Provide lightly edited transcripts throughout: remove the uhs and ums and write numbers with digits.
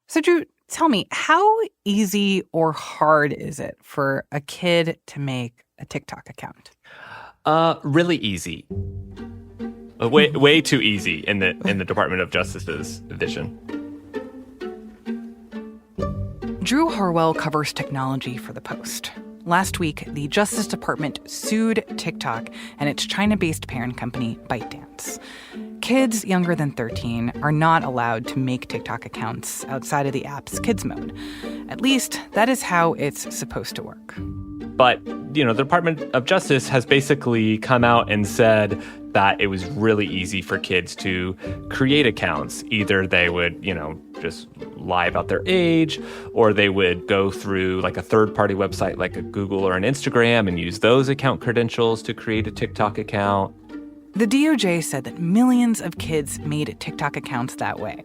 So, Drew, tell me, how easy or hard is it for a kid to make a TikTok account? Really easy. Way too easy in the Department of Justice's vision. Drew Harwell covers technology for The Post. Last week, the Justice Department sued TikTok and its China-based parent company, ByteDance. Kids younger than 13 are not allowed to make TikTok accounts outside of the app's kids mode. At least, that is how it's supposed to work. But, the Department of Justice has basically come out and said that it was really easy for kids to create accounts. Either they would, just lie about their age, or they would go through like a third-party website like a Google or an Instagram and use those account credentials to create a TikTok account. The DOJ said that millions of kids made TikTok accounts that way.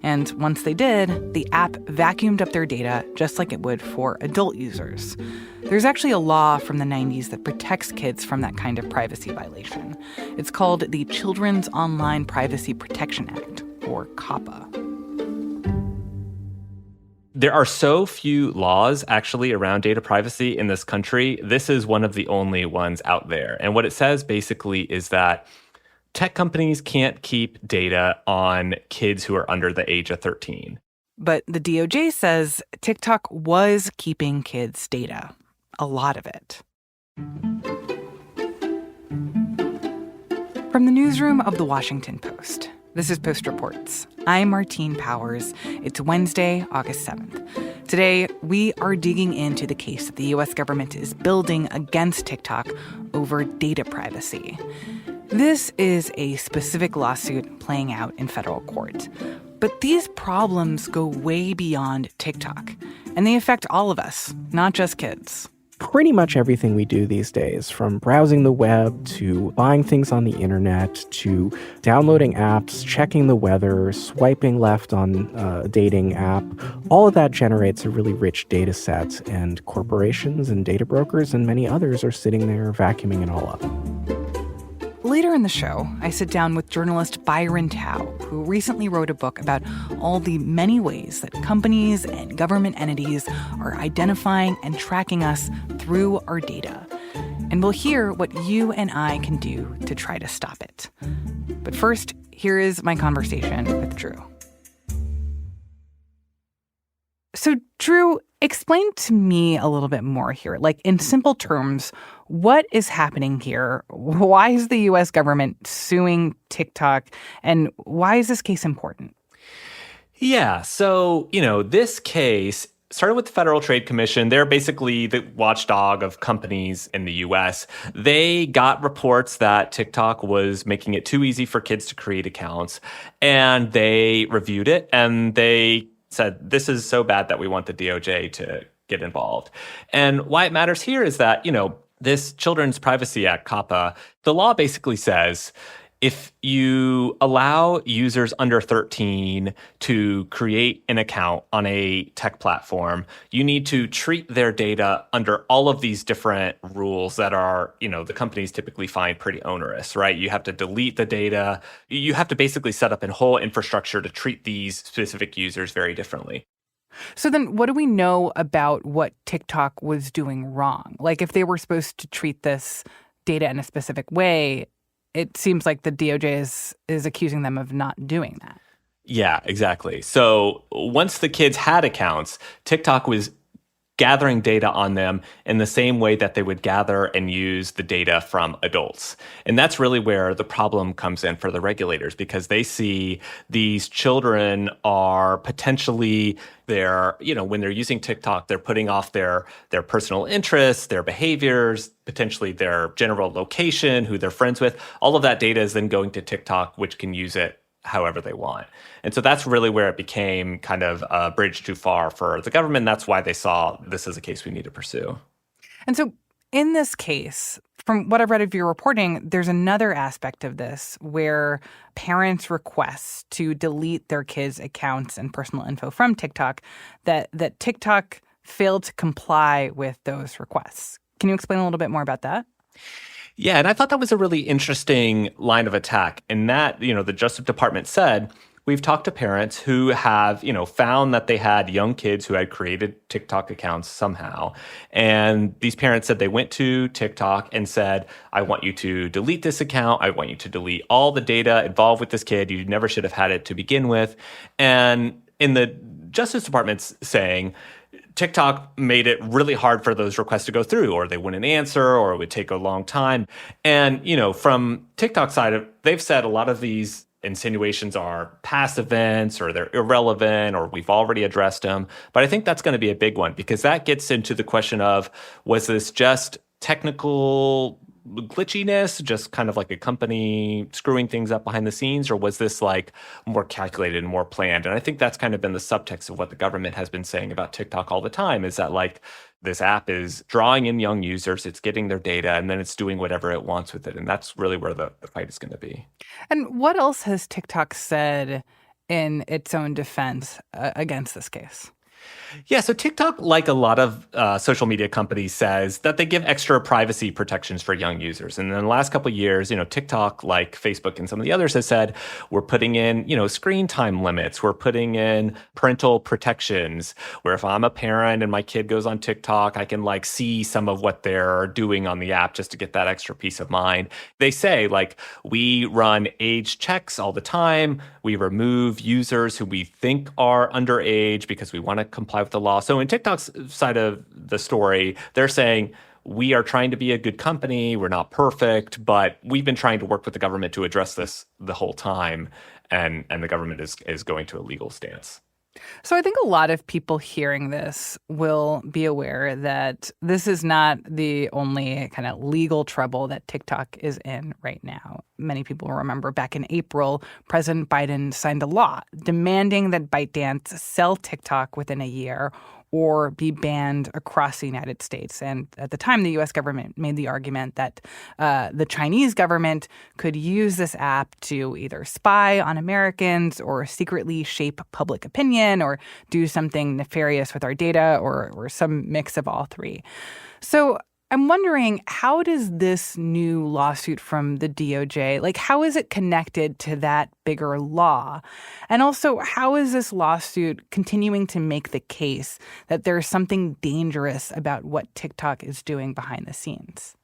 And once they did, the app vacuumed up their data just like it would for adult users. There's actually a law from the 90s that protects kids from that kind of privacy violation. It's called the Children's Online Privacy Protection Act, or COPPA. There are so few laws actually around data privacy in this country. This is one of the only ones out there. And what it says basically is that tech companies can't keep data on kids who are under the age of 13. But the DOJ says TikTok was keeping kids' data. A lot of it. From the newsroom of The Washington Post, this is Post Reports. I'm Martine Powers. It's Wednesday, August 7th. Today, we are digging into the case that the U.S. government is building against TikTok over data privacy. This is a specific lawsuit playing out in federal court. But these problems go way beyond TikTok, and they affect all of us, not just kids. Pretty much everything we do these days, from browsing the web to buying things on the internet to downloading apps, checking the weather, swiping left on a dating app, all of that generates a really rich data set, and corporations and data brokers and many others are sitting there vacuuming it all up. Later in the show, I sit down with journalist Byron Tao, who recently wrote a book about all the many ways that companies and government entities are identifying and tracking us through our data. And we'll hear what you and I can do to try to stop it. But first, here is my conversation with Drew. So, Drew, explain to me a little bit more here. Like, in simple terms, what is happening here? Why is the U.S. government suing TikTok? And why is this case important? Yeah, so, this case started with the Federal Trade Commission. They're basically the watchdog of companies in the U.S. They got reports that TikTok was making it too easy for kids to create accounts, and they reviewed it, and they said, this is so bad that we want the DOJ to get involved. And why it matters here is that, this Children's Privacy Act, COPPA, the law basically says if you allow users under 13 to create an account on a tech platform, you need to treat their data under all of these different rules that are, the companies typically find pretty onerous, right? You have to delete the data. You have to basically set up a whole infrastructure to treat these specific users very differently. So then what do we know about what TikTok was doing wrong? Like, if they were supposed to treat this data in a specific way, it seems like the DOJ is accusing them of not doing that. Yeah, exactly. So once the kids had accounts, TikTok was gathering data on them in the same way that they would gather and use the data from adults. And that's really where the problem comes in for the regulators, because they see these children are potentially when they're using TikTok, they're putting off their personal interests, their behaviors, potentially their general location, who they're friends with. All of that data is then going to TikTok, which can use it however they want. And so that's really where it became kind of a bridge too far for the government. That's why they saw this as a case we need to pursue. And so in this case, from what I've read of your reporting, there's another aspect of this where parents request to delete their kids' accounts and personal info from TikTok, that TikTok failed to comply with those requests. Can you explain a little bit more about that? Yeah, and I thought that was a really interesting line of attack, in that, the Justice Department said We've talked to parents who have, found that they had young kids who had created TikTok accounts somehow. And these parents said they went to TikTok and said, I want you to delete this account. I want you to delete all the data involved with this kid. You never should have had it to begin with. And in the Justice Department's saying, TikTok made it really hard for those requests to go through, or they wouldn't answer, or it would take a long time. And, from TikTok's side, they've said a lot of these insinuations are past events, or they're irrelevant, or we've already addressed them. But I think that's going to be a big one, because that gets into the question of, was this just technical glitchiness, just kind of like a company screwing things up behind the scenes, or was this like more calculated and more planned? And I think that's kind of been the subtext of what the government has been saying about TikTok all the time, is that like this app is drawing in young users, it's getting their data, and then it's doing whatever it wants with it. And that's really where the fight is going to be. And what else has TikTok said in its own defense against this case? Yeah, so TikTok, like a lot of social media companies, says that they give extra privacy protections for young users. And in the last couple of years, TikTok, like Facebook and some of the others, has said, we're putting in, screen time limits. We're putting in parental protections, where if I'm a parent and my kid goes on TikTok, I can like see some of what they're doing on the app just to get that extra peace of mind. They say, like, we run age checks all the time. We remove users who we think are underage because we want to comply with the law. So in TikTok's side of the story, they're saying, we are trying to be a good company. We're not perfect, but we've been trying to work with the government to address this the whole time. And the government is going to a legal stance. So I think a lot of people hearing this will be aware that this is not the only kind of legal trouble that TikTok is in right now. Many people remember back in April, President Biden signed a law demanding that ByteDance sell TikTok within a year or be banned across the United States. And at the time, the U.S. government made the argument that the Chinese government could use this app to either spy on Americans or secretly shape public opinion or do something nefarious with our data or some mix of all three. So I'm wondering, how does this new lawsuit from the DOJ, how is it connected to that bigger law? And also, how is this lawsuit continuing to make the case that there's something dangerous about what TikTok is doing behind the scenes?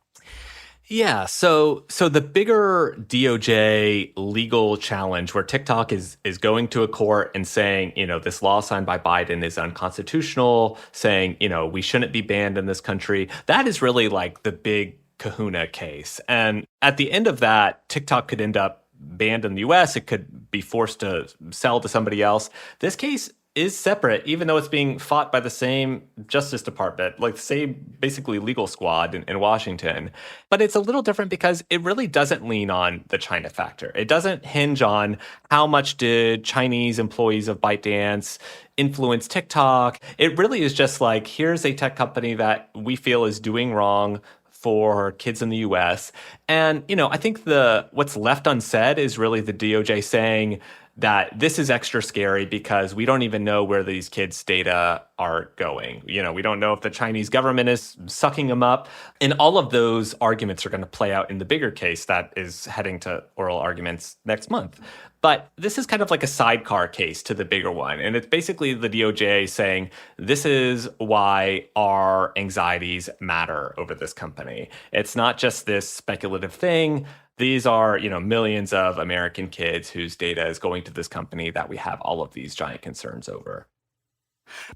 Yeah, so the bigger DOJ legal challenge where TikTok is going to a court and saying, this law signed by Biden is unconstitutional, saying, we shouldn't be banned in this country, that is really like the big kahuna case. And at the end of that, TikTok could end up banned in the US. It could be forced to sell to somebody else. This case is separate, even though it's being fought by the same Justice Department, like the same basically legal squad in Washington. But it's a little different because it really doesn't lean on the China factor. It doesn't hinge on how much did Chinese employees of ByteDance influence TikTok. It really is just like, here's a tech company that we feel is doing wrong for kids in the US. And, I think what's left unsaid is really the DOJ saying that this is extra scary because we don't even know where these kids' data are going. We don't know if the Chinese government is sucking them up. And all of those arguments are going to play out in the bigger case that is heading to oral arguments next month. But this is kind of like a sidecar case to the bigger one. And it's basically the DOJ saying, this is why our anxieties matter over this company. It's not just this speculative thing. These are, millions of American kids whose data is going to this company that we have all of these giant concerns over.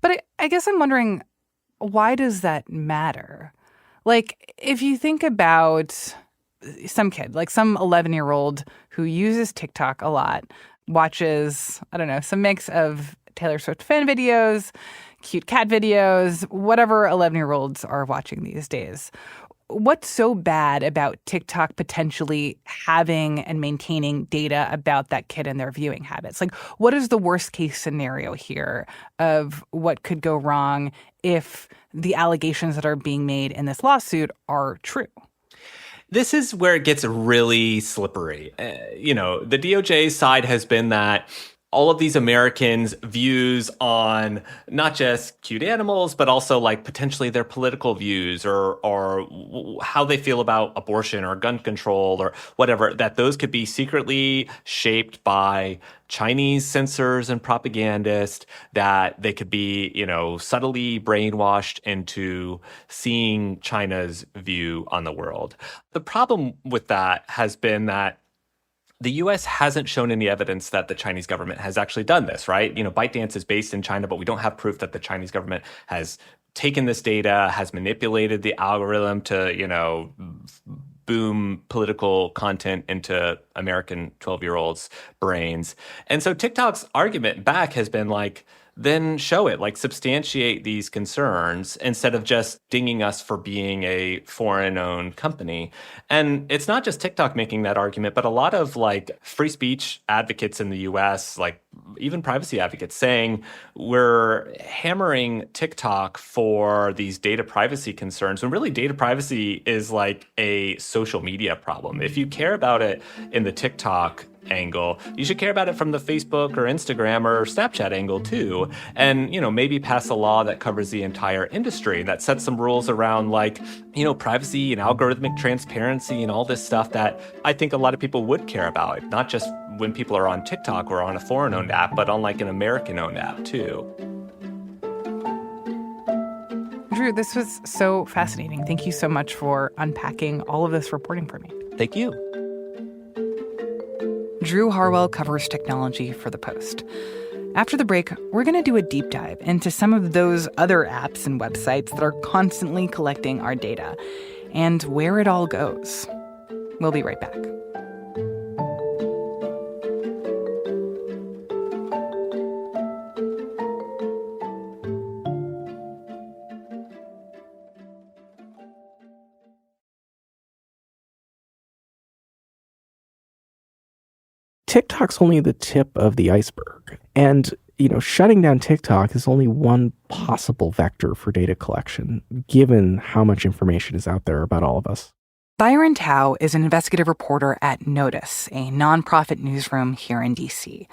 But I guess I'm wondering, why does that matter? If you think about some kid, some 11-year-old who uses TikTok a lot, watches, some mix of Taylor Swift fan videos, cute cat videos, whatever 11-year-olds are watching these days. What's so bad about TikTok potentially having and maintaining data about that kid and their viewing habits? What is the worst case scenario here of what could go wrong if the allegations that are being made in this lawsuit are true? This is where it gets really slippery. The DOJ side has been that all of these Americans' views on not just cute animals, but also like potentially their political views or how they feel about abortion or gun control or whatever, that those could be secretly shaped by Chinese censors and propagandists, that they could be, subtly brainwashed into seeing China's view on the world. The problem with that has been that the U.S. hasn't shown any evidence that the Chinese government has actually done this, right? ByteDance is based in China, but we don't have proof that the Chinese government has taken this data, has manipulated the algorithm to, boom political content into American 12-year-olds' brains. And so TikTok's argument back has been like, then show it, like substantiate these concerns instead of just dinging us for being a foreign-owned company. And it's not just TikTok making that argument, but a lot of like free speech advocates in the US, like even privacy advocates, saying we're hammering TikTok for these data privacy concerns when really data privacy is like a social media problem. If you care about it in the TikTok angle, you should care about it from the Facebook or Instagram or Snapchat angle too. And, maybe pass a law that covers the entire industry that sets some rules around like, privacy and algorithmic transparency and all this stuff that I think a lot of people would care about, not just when people are on TikTok or on a foreign-owned app, but on like an American-owned app too. Drew, this was so fascinating. Thank you so much for unpacking all of this reporting for me. Thank you. Drew Harwell covers technology for The Post. After the break, we're going to do a deep dive into some of those other apps and websites that are constantly collecting our data and where it all goes. We'll be right back. TikTok's only the tip of the iceberg. And, shutting down TikTok is only one possible vector for data collection, given how much information is out there about all of us. Byron Tao is an investigative reporter at Notice, a nonprofit newsroom here in D.C.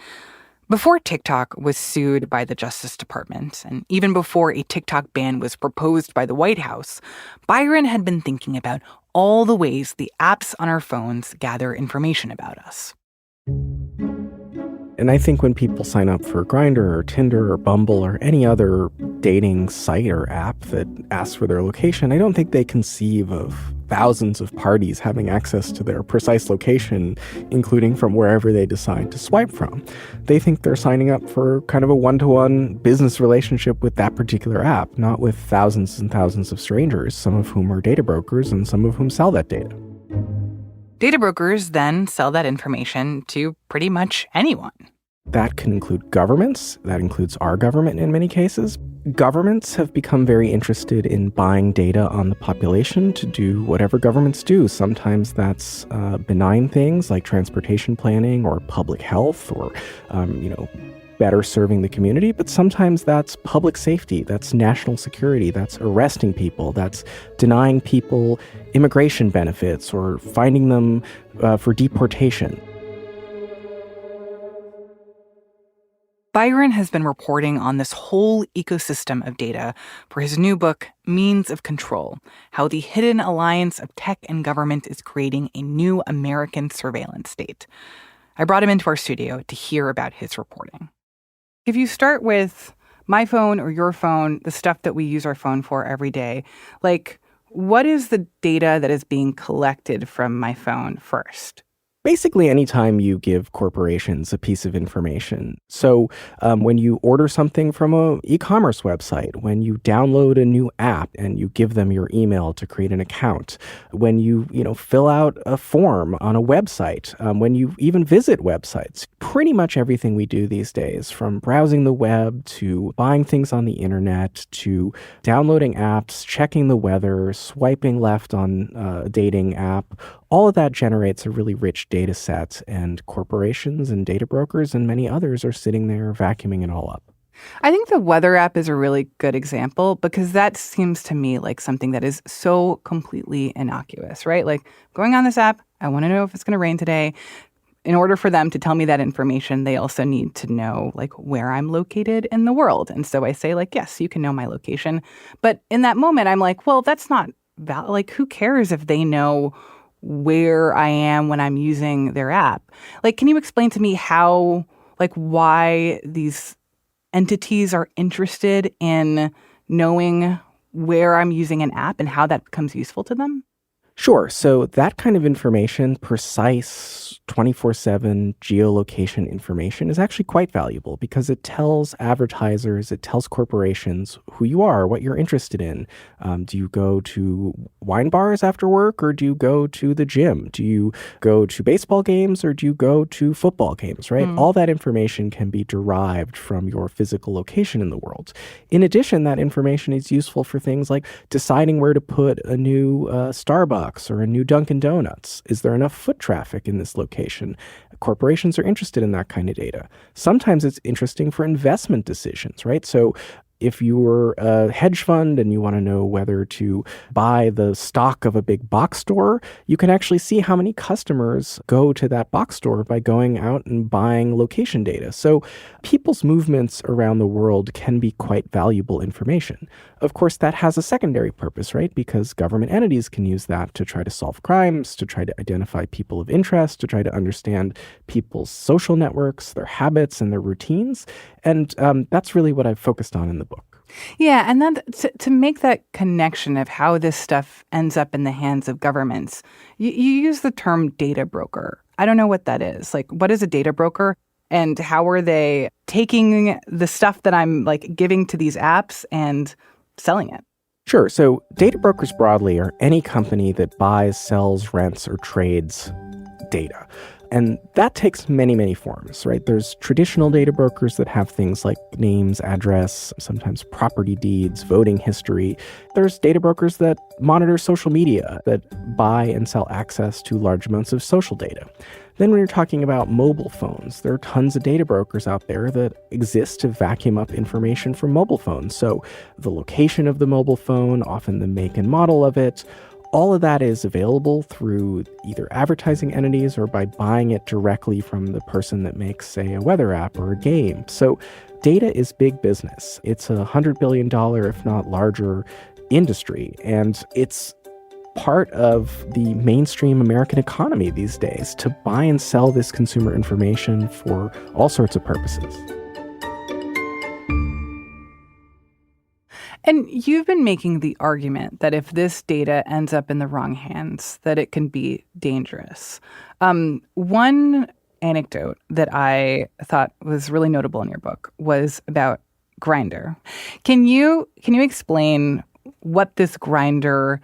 Before TikTok was sued by the Justice Department, and even before a TikTok ban was proposed by the White House, Byron had been thinking about all the ways the apps on our phones gather information about us. And I think when people sign up for Grindr or Tinder or Bumble or any other dating site or app that asks for their location, I don't think they conceive of thousands of parties having access to their precise location, including from wherever they decide to swipe from. They think they're signing up for kind of a one-to-one business relationship with that particular app, not with thousands and thousands of strangers, some of whom are data brokers and some of whom sell that data. Data brokers then sell that information to pretty much anyone. That can include governments. That includes our government in many cases. Governments have become very interested in buying data on the population to do whatever governments do. Sometimes that's benign things like transportation planning or public health or, better serving the community. But sometimes that's public safety, that's national security, that's arresting people, that's denying people immigration benefits or finding them for deportation. Byron has been reporting on this whole ecosystem of data for his new book, Means of Control: How the Hidden Alliance of Tech and Government is Creating a New American Surveillance State. I brought him into our studio to hear about his reporting. If you start with my phone or your phone, the stuff that we use our phone for every day, like, what is the data that is being collected from my phone first? Basically, anytime you give corporations a piece of information. So when you order something from an e-commerce website, when you download a new app and you give them your email to create an account, when you fill out a form on a website, when you even visit websites, pretty much everything we do these days, from browsing the web to buying things on the internet to downloading apps, checking the weather, swiping left on a dating app, all of that generates a really rich data set, and corporations and data brokers and many others are sitting there vacuuming it all up. I think the weather app is a really good example because that seems to me like something that is so completely innocuous, right? Like, going on this app, I want to know if it's going to rain today. in order for them to tell me that information, they also need to know like where I'm located in the world. And so I say like, yes, you can know my location. But in that moment, I'm like, well, that's not valid. Like, who cares if they know where I am when I'm using their app? Like, can you explain to me how, like, why these entities are interested in knowing where I'm using an app and how that becomes useful to them? Sure. So that kind of information, precise 24/7 geolocation information, is actually quite valuable because it tells advertisers, it tells corporations who you are, what you're interested in. Do you go to wine bars after work, or do you go to the gym? Do you go to baseball games, or do you go to football games, right? All that information can be derived from your physical location in the world. In addition, that information is useful for things like deciding where to put a new Starbucks or a new Dunkin' Donuts. Is there enough foot traffic in this location? Corporations are interested in that kind of data. Sometimes it's interesting for investment decisions, right? So if you were a hedge fund and you want to know whether to buy the stock of a big box store, you can actually see how many customers go to that box store by going out and buying location data. So people's movements around the world can be quite valuable information. Of course, that has a secondary purpose, right? Because government entities can use that to try to solve crimes, to try to identify people of interest, to try to understand people's social networks, their habits, and their routines. And that's really what I've focused on in the book. Yeah, and then to make that connection of how this stuff ends up in the hands of governments, you use the term data broker. I don't know what that is. Like, what is a data broker? And how are they taking the stuff that I'm like giving to these apps and selling it? Sure. So data brokers broadly are any company that buys, sells, rents, or trades data. And that takes many, many forms, right? There's traditional data brokers that have things like names, address, sometimes property deeds, voting history. There's data brokers that monitor social media, that buy and sell access to large amounts of social data. Then when you're talking about mobile phones, there are tons of data brokers out there that exist to vacuum up information from mobile phones. So the location of the mobile phone, often the make and model of it, all of that is available through either advertising entities or by buying it directly from the person that makes, say, a weather app or a game. So data is big business. It's $100 billion, if not larger, industry. And it's part of the mainstream American economy these days to buy and sell this consumer information for all sorts of purposes. And you've been making the argument that if this data ends up in the wrong hands, that it can be dangerous. One anecdote that I thought was really notable in your book was about Grindr. Can you explain what this Grindr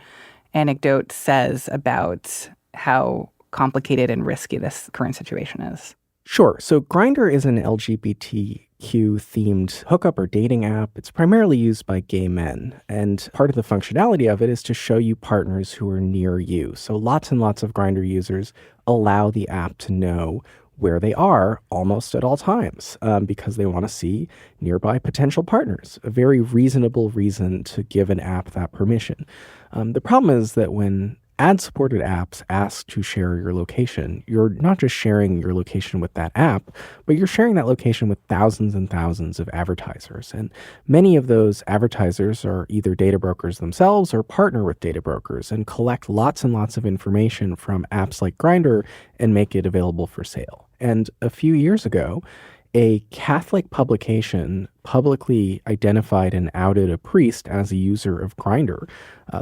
anecdote says about how complicated and risky this current situation is? Sure. So Grindr is an LGBTQ-themed hookup or dating app. It's primarily used by gay men. And part of the functionality of it is to show you partners who are near you. So lots and lots of Grindr users allow the app to know where they are almost at all times because they want to see nearby potential partners. A very reasonable reason to give an app that permission. The problem is that when ad-supported apps ask to share your location, you're not just sharing your location with that app, but you're sharing that location with thousands and thousands of advertisers. And many of those advertisers are either data brokers themselves or partner with data brokers and collect lots and lots of information from apps like Grindr and make it available for sale. And a few years ago, a Catholic publication publicly identified and outed a priest as a user of Grindr.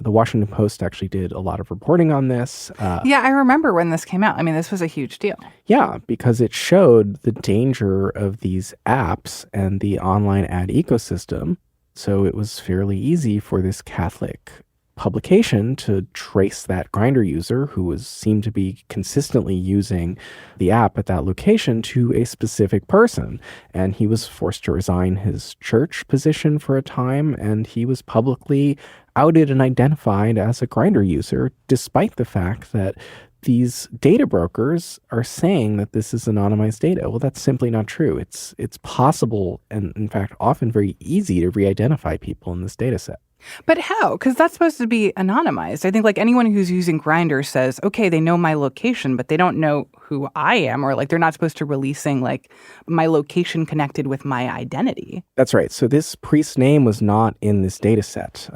The Washington Post actually did a lot of reporting on this. Yeah, I remember when this came out. I mean, this was a huge deal. Yeah, because it showed the danger of these apps and the online ad ecosystem. So it was fairly easy for this Catholic publication to trace that Grindr user who seemed to be consistently using the app at that location to a specific person. And he was forced to resign his church position for a time, and he was publicly outed and identified as a Grindr user, despite the fact that these data brokers are saying that this is anonymized data. Well, that's simply not true. It's possible and, in fact, often very easy to re-identify people in this data set. But how? Because that's supposed to be anonymized. I think like anyone who's using Grindr says, okay, they know my location, but they don't know who I am, or like they're not supposed to releasing like my location connected with my identity. That's right. So this priest's name was not in this data set.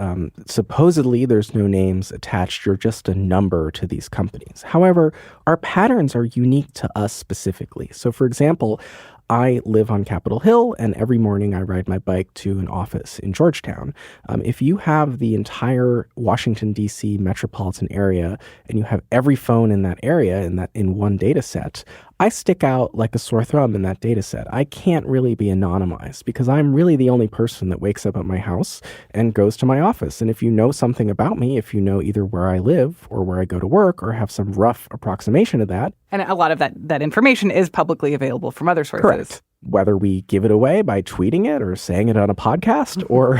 Supposedly, there's no names attached. You're just a number to these companies. However, our patterns are unique to us specifically. So for example, I live on Capitol Hill, and every morning I ride my bike to an office in Georgetown. If you have the entire Washington, D.C. metropolitan area, and you have every phone in that area in one data set, I stick out like a sore thumb in that data set. I can't really be anonymized because I'm really the only person that wakes up at my house and goes to my office. And if you know something about me, if you know either where I live or where I go to work or have some rough approximation of that. And a lot of that information is publicly available from other sources. Correct. Whether we give it away by tweeting it or saying it on a podcast or,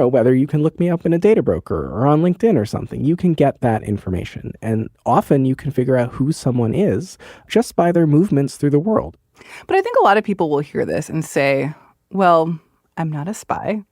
whether you can look me up in a data broker or on LinkedIn or something, you can get that information. And often you can figure out who someone is just by their movements through the world. But I think a lot of people will hear this and say, well, I'm not a spy.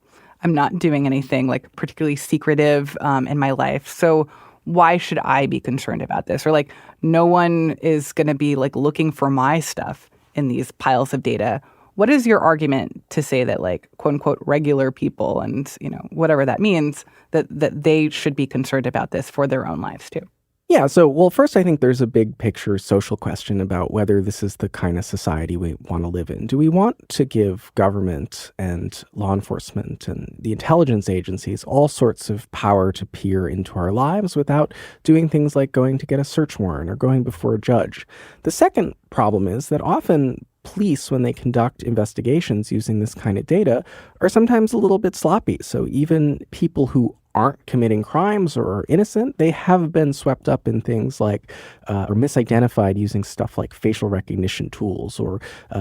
I'm not doing anything like particularly secretive in my life. So why should I be concerned about this? Or like no one is going to be like looking for my stuff in these piles of data. What is your argument to say that like quote unquote regular people and, whatever that means, that they should be concerned about this for their own lives too? Yeah. So, well, first, I think there's a big picture social question about whether this is the kind of society we want to live in. Do we want to give government and law enforcement and the intelligence agencies all sorts of power to peer into our lives without doing things like going to get a search warrant or going before a judge? The second problem is that often police, when they conduct investigations using this kind of data, are sometimes a little bit sloppy. So even people who aren't committing crimes or are innocent, they have been swept up in things like or misidentified using stuff like facial recognition tools or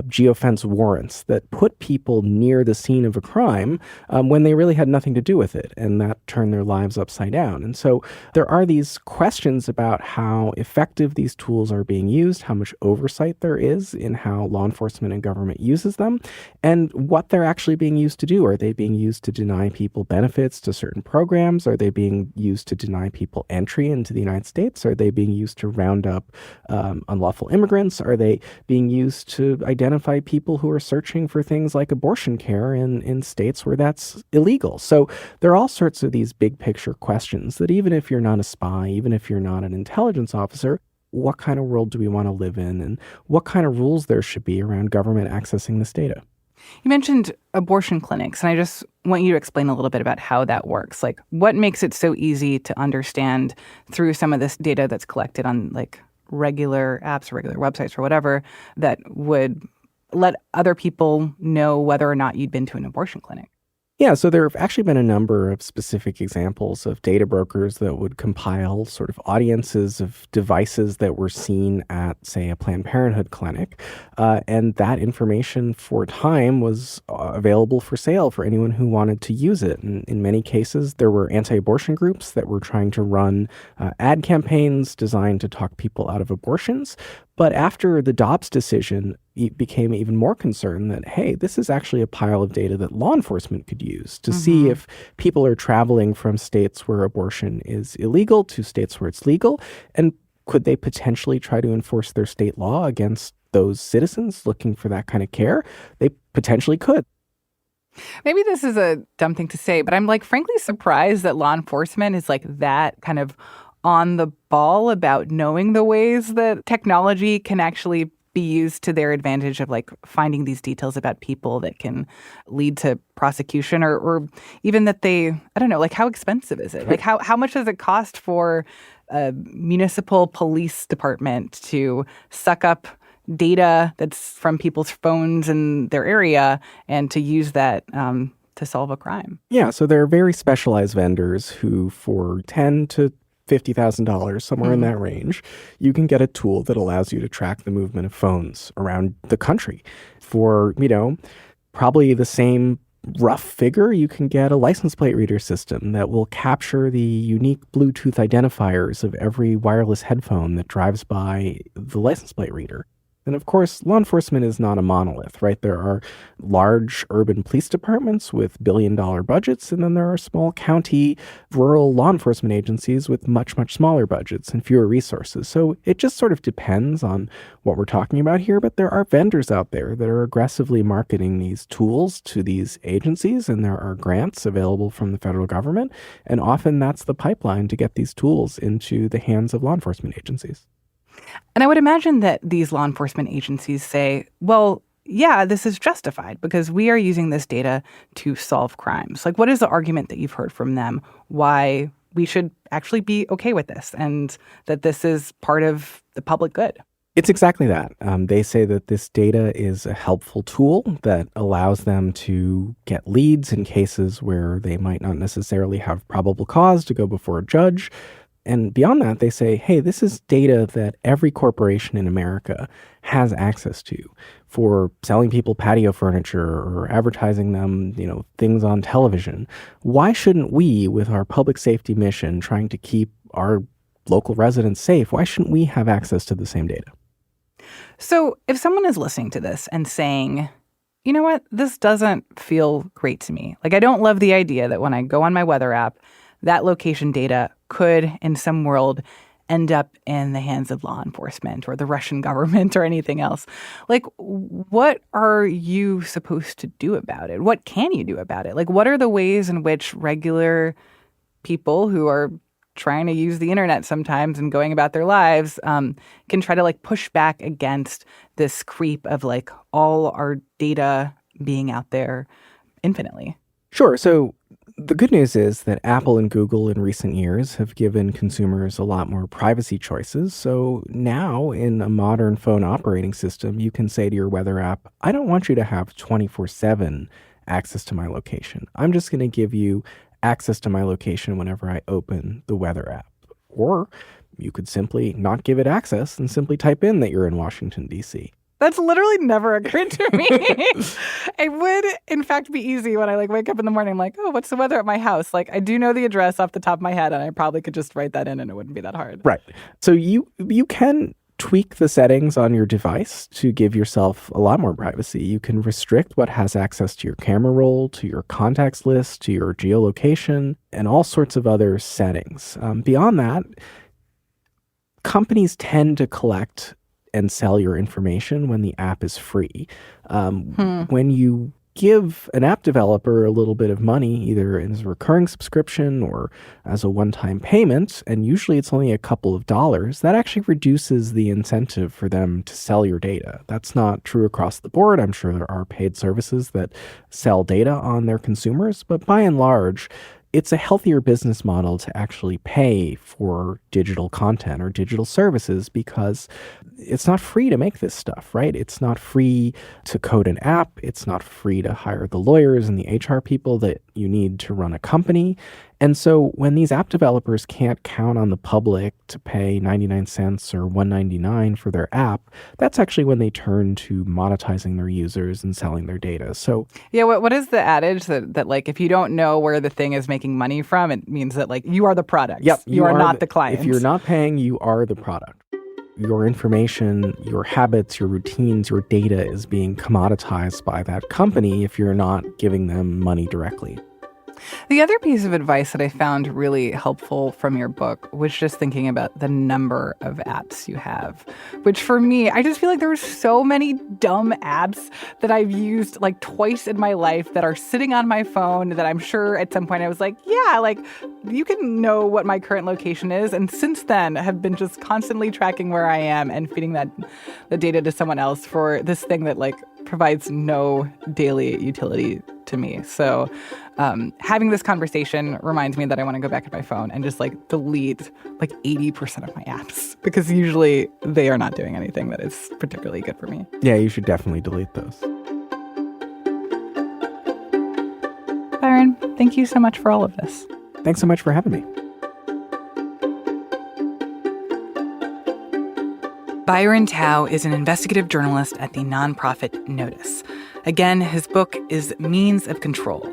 geofence warrants that put people near the scene of a crime when they really had nothing to do with it, and that turned their lives upside down. And so there are these questions about how effective these tools are being used, how much oversight there is in how law enforcement and government uses them, and what they're actually being used to do. Are they being used to deny people benefits to certain programs? Are they being used to deny people entry into the United States? Are they being used to round up unlawful immigrants? Are they being used to identify people who are searching for things like abortion care in states where that's illegal? So there are all sorts of these big picture questions that even if you're not a spy, even if you're not an intelligence officer, what kind of world do we want to live in? And what kind of rules there should be around government accessing this data? You mentioned abortion clinics, and I just want you to explain a little bit about how that works. Like, what makes it so easy to understand through some of this data that's collected on like regular apps or regular websites or whatever that would let other people know whether or not you'd been to an abortion clinic? Yeah, so there have actually been a number of specific examples of data brokers that would compile sort of audiences of devices that were seen at, say, a Planned Parenthood clinic. And that information for a time was available for sale for anyone who wanted to use it. And in many cases, there were anti-abortion groups that were trying to run ad campaigns designed to talk people out of abortions. But after the Dobbs decision, it became even more concerned that, hey, this is actually a pile of data that law enforcement could use to see if people are traveling from states where abortion is illegal to states where it's legal. And could they potentially try to enforce their state law against those citizens looking for that kind of care? They potentially could. Maybe this is a dumb thing to say, but I'm like frankly surprised that law enforcement is like that kind of on the ball about knowing the ways that technology can actually be used to their advantage of like finding these details about people that can lead to prosecution or even that they, I don't know, like how expensive is it? Like how much does it cost for a municipal police department to suck up data that's from people's phones in their area and to use that to solve a crime? Yeah, so there are very specialized vendors who for $10,000 to $50,000, somewhere in that range, you can get a tool that allows you to track the movement of phones around the country. For, probably the same rough figure, you can get a license plate reader system that will capture the unique Bluetooth identifiers of every wireless headphone that drives by the license plate reader. And of course, law enforcement is not a monolith, right? There are large urban police departments with billion-dollar budgets, and then there are small county, rural law enforcement agencies with much, much smaller budgets and fewer resources. So it just sort of depends on what we're talking about here, but there are vendors out there that are aggressively marketing these tools to these agencies, and there are grants available from the federal government, and often that's the pipeline to get these tools into the hands of law enforcement agencies. And I would imagine that these law enforcement agencies say, well, yeah, this is justified because we are using this data to solve crimes. Like, what is the argument that you've heard from them why we should actually be okay with this and that this is part of the public good? It's exactly that. They say that this data is a helpful tool that allows them to get leads in cases where they might not necessarily have probable cause to go before a judge. And beyond that, they say, hey, this is data that every corporation in America has access to for selling people patio furniture or advertising them, things on television. Why shouldn't we, with our public safety mission, trying to keep our local residents safe, why shouldn't we have access to the same data? So if someone is listening to this and saying, you know what, this doesn't feel great to me. Like, I don't love the idea that when I go on my weather app, that location data could, in some world, end up in the hands of law enforcement or the Russian government or anything else. Like, what are you supposed to do about it? What can you do about it? Like, what are the ways in which regular people who are trying to use the internet sometimes and going about their lives can try to push back against this creep of all our data being out there infinitely? Sure. So the good news is that Apple and Google in recent years have given consumers a lot more privacy choices. So now in a modern phone operating system, you can say to your weather app, I don't want you to have 24/7 access to my location. I'm just going to give you access to my location whenever I open the weather app. Or you could simply not give it access and simply type in that you're in Washington, D.C. That's literally never occurred to me. It would, in fact, be easy when I wake up in the morning. I'm like, oh, what's the weather at my house? I do know the address off the top of my head, and I probably could just write that in, and it wouldn't be that hard. Right. So you can tweak the settings on your device to give yourself a lot more privacy. You can restrict what has access to your camera roll, to your contacts list, to your geolocation, and all sorts of other settings. Beyond that, companies tend to collect and sell your information when the app is free. When you give an app developer a little bit of money, either as a recurring subscription or as a one-time payment, and usually it's only a couple of dollars, that actually reduces the incentive for them to sell your data. That's not true across the board. I'm sure there are paid services that sell data on their consumers, but by and large, it's a healthier business model to actually pay for digital content or digital services because it's not free to make this stuff, right? It's not free to code an app. It's not free to hire the lawyers and the HR people that you need to run a company. And so when these app developers can't count on the public to pay 99 cents or $1.99 for their app, that's actually when they turn to monetizing their users and selling their data. So yeah, what is the adage that if you don't know where the thing is making money from, it means that you are the product. Yep, you are not the client. If you're not paying, you are the product. Your information, your habits, your routines, your data is being commoditized by that company if you're not giving them money directly. The other piece of advice that I found really helpful from your book was just thinking about the number of apps you have, which for me, I just feel like there are so many dumb apps that I've used twice in my life that are sitting on my phone that I'm sure at some point I was you can know what my current location is. And since then have been just constantly tracking where I am and feeding the data to someone else for this thing that provides no daily utility to me. So having this conversation reminds me that I want to go back at my phone and just delete 80% of my apps because usually they are not doing anything that is particularly good for me. Yeah, you should definitely delete those. Byron, thank you so much for all of this. Thanks so much for having me. Byron Tao is an investigative journalist at the nonprofit Notice. Again, his book is Means of Control: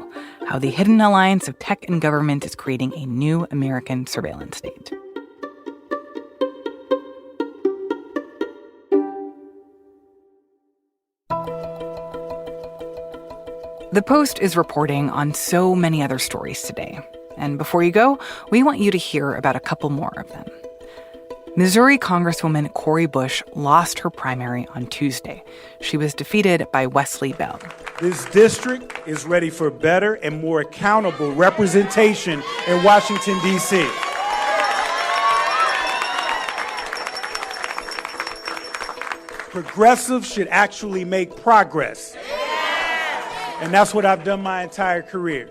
How the Hidden Alliance of Tech and Government is Creating a New American Surveillance State. The Post is reporting on so many other stories today. And before you go, we want you to hear about a couple more of them. Missouri Congresswoman Cori Bush lost her primary on Tuesday. She was defeated by Wesley Bell. This district is ready for better and more accountable representation in Washington, D.C. Progressives should actually make progress. And that's what I've done my entire career.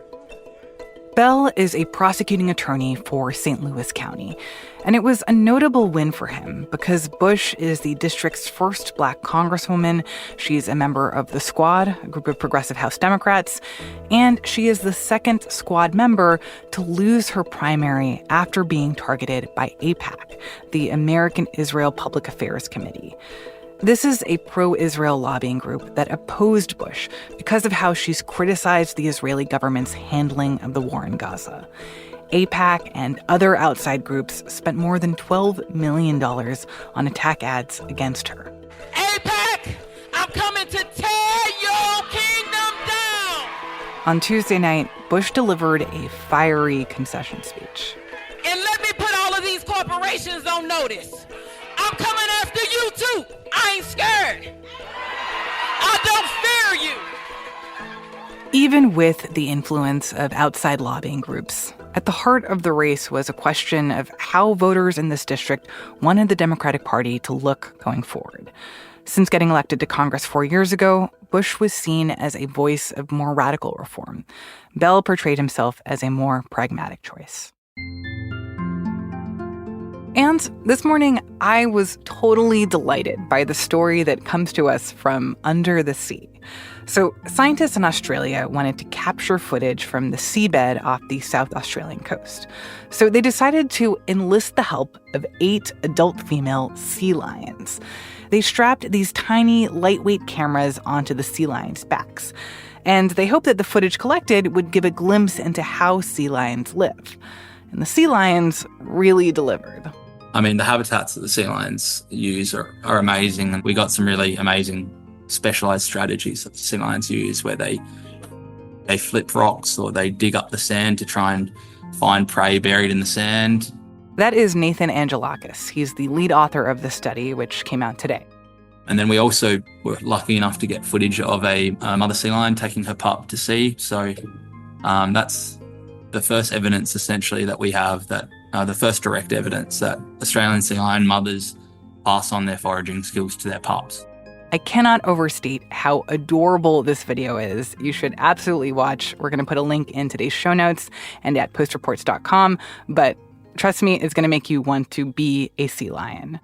Bell is a prosecuting attorney for St. Louis County, and it was a notable win for him because Bush is the district's first Black congresswoman. She's a member of the Squad, a group of progressive House Democrats, and she is the second Squad member to lose her primary after being targeted by AIPAC, the American Israel Public Affairs Committee. This is a pro-Israel lobbying group that opposed Bush because of how she's criticized the Israeli government's handling of the war in Gaza. AIPAC and other outside groups spent more than $12 million on attack ads against her. AIPAC, I'm coming to tear your kingdom down! On Tuesday night, Bush delivered a fiery concession speech. And let me put all of these corporations on notice. I'm coming after you too. I ain't scared. I don't fear you. Even with the influence of outside lobbying groups, at the heart of the race was a question of how voters in this district wanted the Democratic Party to look going forward. Since getting elected to Congress 4 years ago, Bush was seen as a voice of more radical reform. Bell portrayed himself as a more pragmatic choice. And this morning, I was totally delighted by the story that comes to us from under the sea. So scientists in Australia wanted to capture footage from the seabed off the South Australian coast. So they decided to enlist the help of 8 adult female sea lions. They strapped these tiny, lightweight cameras onto the sea lions' backs. And they hoped that the footage collected would give a glimpse into how sea lions live. And the sea lions really delivered. I mean, the habitats that the sea lions use are amazing. And we got some really amazing specialized strategies that the sea lions use where they flip rocks or they dig up the sand to try and find prey buried in the sand. That is Nathan Angelakis. He's the lead author of this study, which came out today. And then we also were lucky enough to get footage of a mother sea lion taking her pup to sea. So that's the first evidence, essentially, that we have that the first direct evidence that Australian sea lion mothers pass on their foraging skills to their pups. I cannot overstate how adorable this video is. You should absolutely watch. We're going to put a link in today's show notes and at postreports.com. But trust me, it's going to make you want to be a sea lion.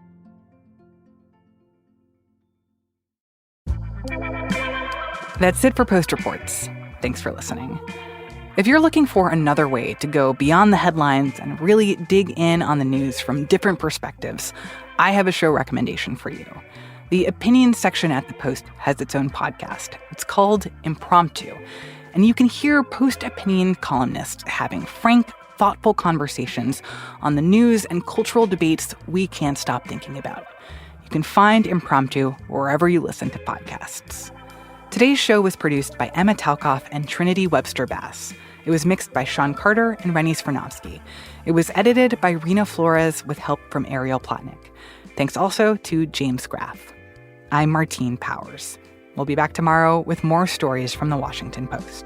That's it for Post Reports. Thanks for listening. If you're looking for another way to go beyond the headlines and really dig in on the news from different perspectives, I have a show recommendation for you. The opinions section at the Post has its own podcast. It's called Impromptu, and you can hear Post-opinion columnists having frank, thoughtful conversations on the news and cultural debates we can't stop thinking about. You can find Impromptu wherever you listen to podcasts. Today's show was produced by Emma Talkoff and Trinity Webster Bass. It was mixed by Sean Carter and Rennie Svirnovsky. It was edited by Rena Flores with help from Ariel Plotnick. Thanks also to James Graff. I'm Martine Powers. We'll be back tomorrow with more stories from the Washington Post.